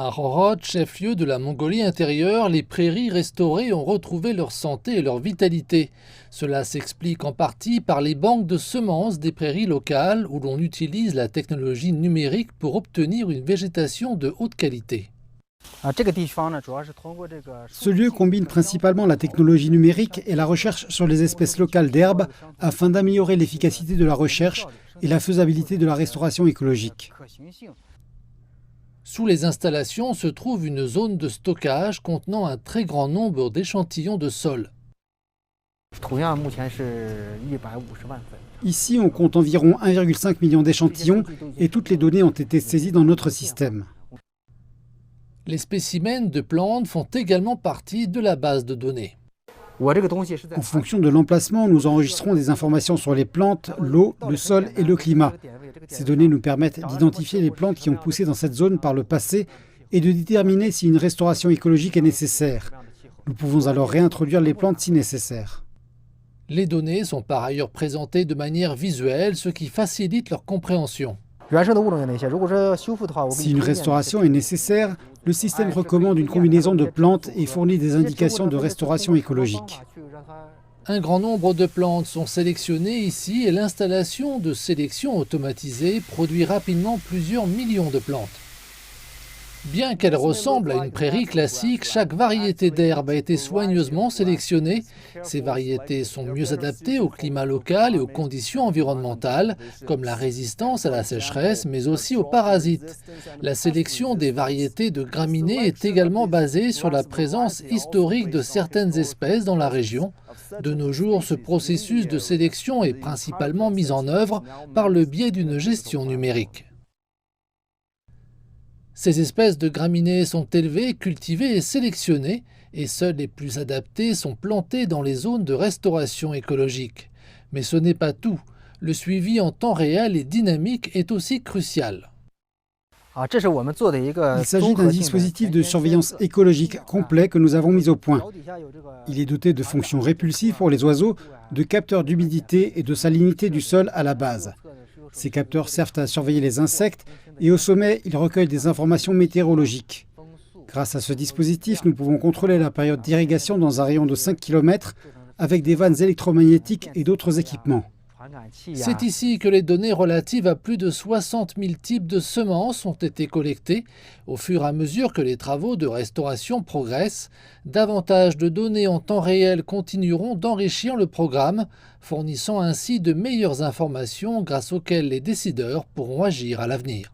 À Rorod, chef-lieu de la Mongolie intérieure, les prairies restaurées ont retrouvé leur santé et leur vitalité. Cela s'explique en partie par les banques de semences des prairies locales où l'on utilise la technologie numérique pour obtenir une végétation de haute qualité. Ce lieu combine principalement la technologie numérique et la recherche sur les espèces locales d'herbes afin d'améliorer l'efficacité de la recherche et la faisabilité de la restauration écologique. Sous les installations se trouve une zone de stockage contenant un très grand nombre d'échantillons de sol. Ici, on compte environ 1,5 million d'échantillons et toutes les données ont été saisies dans notre système. Les spécimens de plantes font également partie de la base de données. En fonction de l'emplacement, nous enregistrons des informations sur les plantes, l'eau, le sol et le climat. Ces données nous permettent d'identifier les plantes qui ont poussé dans cette zone par le passé et de déterminer si une restauration écologique est nécessaire. Nous pouvons alors réintroduire les plantes si nécessaire. Les données sont par ailleurs présentées de manière visuelle, ce qui facilite leur compréhension. Si une restauration est nécessaire, le système recommande une combinaison de plantes et fournit des indications de restauration écologique. Un grand nombre de plantes sont sélectionnées ici et l'installation de sélection automatisée produit rapidement plusieurs millions de plantes. Bien qu'elle ressemble à une prairie classique, chaque variété d'herbe a été soigneusement sélectionnée. Ces variétés sont mieux adaptées au climat local et aux conditions environnementales, comme la résistance à la sécheresse, mais aussi aux parasites. La sélection des variétés de graminées est également basée sur la présence historique de certaines espèces dans la région. De nos jours, ce processus de sélection est principalement mis en œuvre par le biais d'une gestion numérique. Ces espèces de graminées sont élevées, cultivées et sélectionnées, et seules les plus adaptées sont plantées dans les zones de restauration écologique. Mais ce n'est pas tout. Le suivi en temps réel et dynamique est aussi crucial. Il s'agit d'un dispositif de surveillance écologique complet que nous avons mis au point. Il est doté de fonctions répulsives pour les oiseaux, de capteurs d'humidité et de salinité du sol à la base. Ces capteurs servent à surveiller les insectes et au sommet, ils recueillent des informations météorologiques. Grâce à ce dispositif, nous pouvons contrôler la période d'irrigation dans un rayon de 5 km avec des vannes électromagnétiques et d'autres équipements. C'est ici que les données relatives à plus de 60 000 types de semences ont été collectées. Au fur et à mesure que les travaux de restauration progressent, davantage de données en temps réel continueront d'enrichir le programme, fournissant ainsi de meilleures informations grâce auxquelles les décideurs pourront agir à l'avenir.